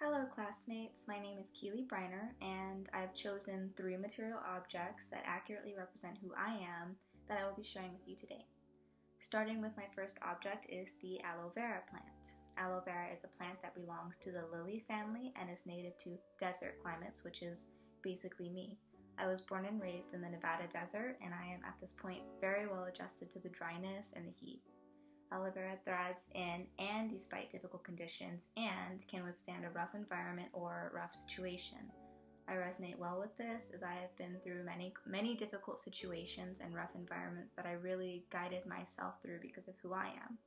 Hello classmates, my name is Keely Briner and I've chosen 3 material objects that accurately represent who I am that I will be sharing with you today. Starting with my first object is the aloe vera plant. Aloe vera is a plant that belongs to the lily family and is native to desert climates, which is basically me. I was born and raised in the Nevada desert and I am at this point very well adjusted to the dryness and the heat. Aloe vera thrives in and despite difficult conditions and can withstand a rough environment or rough situation. I resonate well with this as I have been through many difficult situations and rough environments that I really guided myself through because of who I am.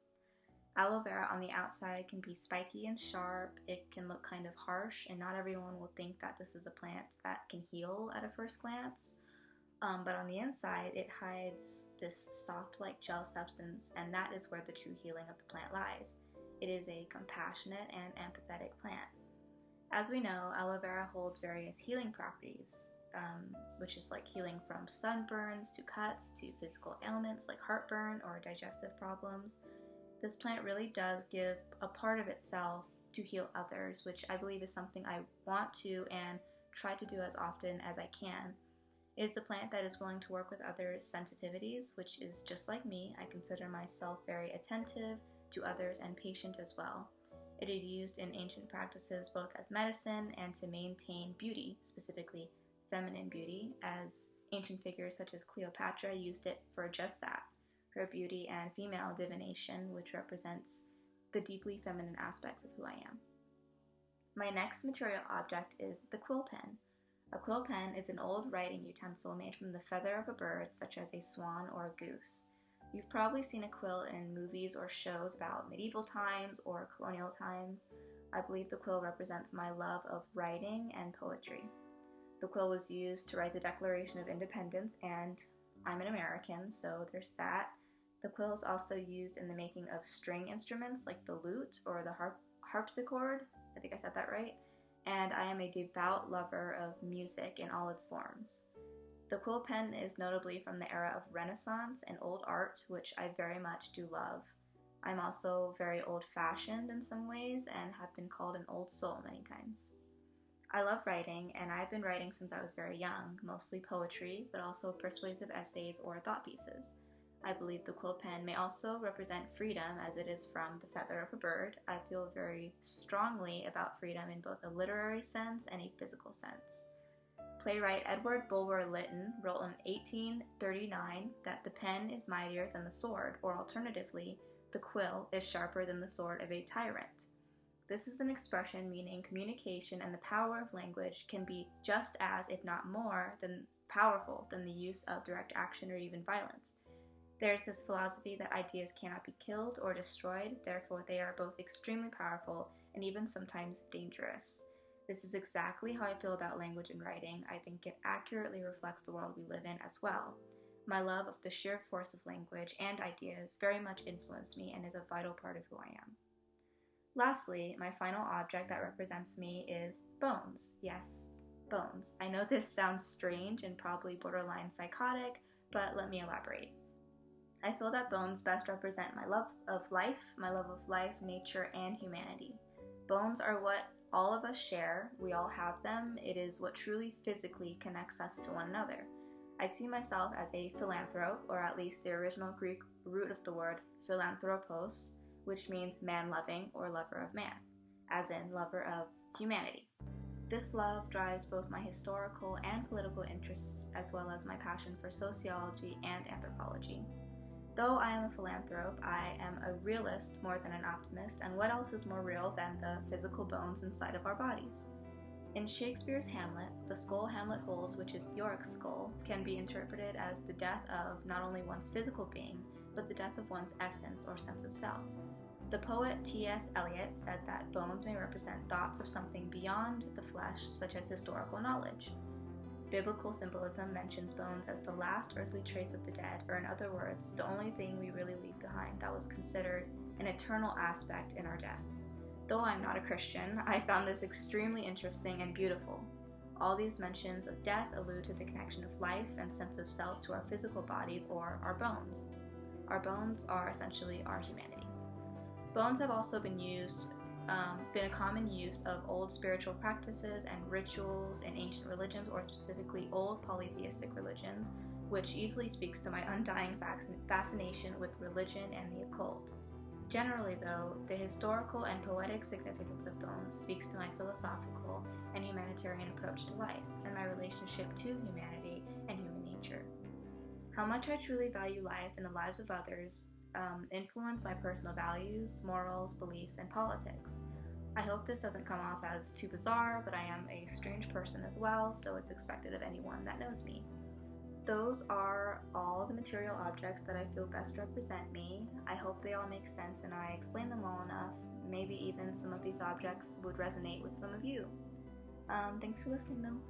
Aloe vera on the outside can be spiky and sharp, it can look kind of harsh, and not everyone will think that this is a plant that can heal at a first glance. But on the inside, it hides this soft like gel substance, and that is where the true healing of the plant lies. It is a compassionate and empathetic plant. As we know, aloe vera holds various healing properties, which is like healing from sunburns to cuts to physical ailments like heartburn or digestive problems. This plant really does give a part of itself to heal others, which I believe is something I want to and try to do as often as I can. It is a plant that is willing to work with others' sensitivities, which is just like me. I consider myself very attentive to others and patient as well. It is used in ancient practices both as medicine and to maintain beauty, specifically feminine beauty, as ancient figures such as Cleopatra used it for just that, her beauty and female divination, which represents the deeply feminine aspects of who I am. My next material object is the quill pen. A quill pen is an old writing utensil made from the feather of a bird, such as a swan or a goose. You've probably seen a quill in movies or shows about medieval times or colonial times. I believe the quill represents my love of writing and poetry. The quill was used to write the Declaration of Independence, and I'm an American, so there's that. The quill is also used in the making of string instruments like the lute or the harpsichord. I think I said that right. And I am a devout lover of music in all its forms. The quill pen is notably from the era of Renaissance and old art, which I very much do love. I'm also very old-fashioned in some ways and have been called an old soul many times. I love writing, and I've been writing since I was very young, mostly poetry, but also persuasive essays or thought pieces. I believe the quill pen may also represent freedom as it is from the feather of a bird. I feel very strongly about freedom in both a literary sense and a physical sense. Playwright Edward Bulwer Lytton wrote in 1839 that the pen is mightier than the sword, or alternatively, the quill is sharper than the sword of a tyrant. This is an expression meaning communication and the power of language can be just as, if not more, than powerful than the use of direct action or even violence. There's this philosophy that ideas cannot be killed or destroyed, therefore they are both extremely powerful and even sometimes dangerous. This is exactly how I feel about language and writing. I think it accurately reflects the world we live in as well. My love of the sheer force of language and ideas very much influenced me and is a vital part of who I am. Lastly, my final object that represents me is bones. Yes, bones. I know this sounds strange and probably borderline psychotic, but let me elaborate. I feel that bones best represent my love of life, nature, and humanity. Bones are what all of us share. We all have them. It is what truly physically connects us to one another. I see myself as a philanthrope, or at least the original Greek root of the word philanthropos, which means man-loving or lover of man, as in lover of humanity. This love drives both my historical and political interests, as well as my passion for sociology and anthropology. Though I am a philanthrope, I am a realist more than an optimist, and what else is more real than the physical bones inside of our bodies? In Shakespeare's Hamlet, the skull Hamlet holds, which is Yorick's skull, can be interpreted as the death of not only one's physical being, but the death of one's essence or sense of self. The poet T.S. Eliot said that bones may represent thoughts of something beyond the flesh, such as historical knowledge. Biblical symbolism mentions bones as the last earthly trace of the dead, or in other words, the only thing we really leave behind that was considered an eternal aspect in our death. Though I'm not a Christian, I found this extremely interesting and beautiful. All these mentions of death allude to the connection of life and sense of self to our physical bodies or our bones. Our bones are essentially our humanity. Bones have also been used been a common use of old spiritual practices and rituals in ancient religions, or specifically old polytheistic religions, which easily speaks to my undying fascination with religion and the occult. Generally, though, the historical and poetic significance of bones speaks to my philosophical and humanitarian approach to life and my relationship to humanity and human nature. How much I truly value life and the lives of others influence my personal values, morals, beliefs, and politics. I hope this doesn't come off as too bizarre, but I am a strange person as well, so it's expected of anyone that knows me. Those are all the material objects that I feel best represent me. I hope they all make sense and I explain them well enough. Maybe even some of these objects would resonate with some of you. Thanks for listening though.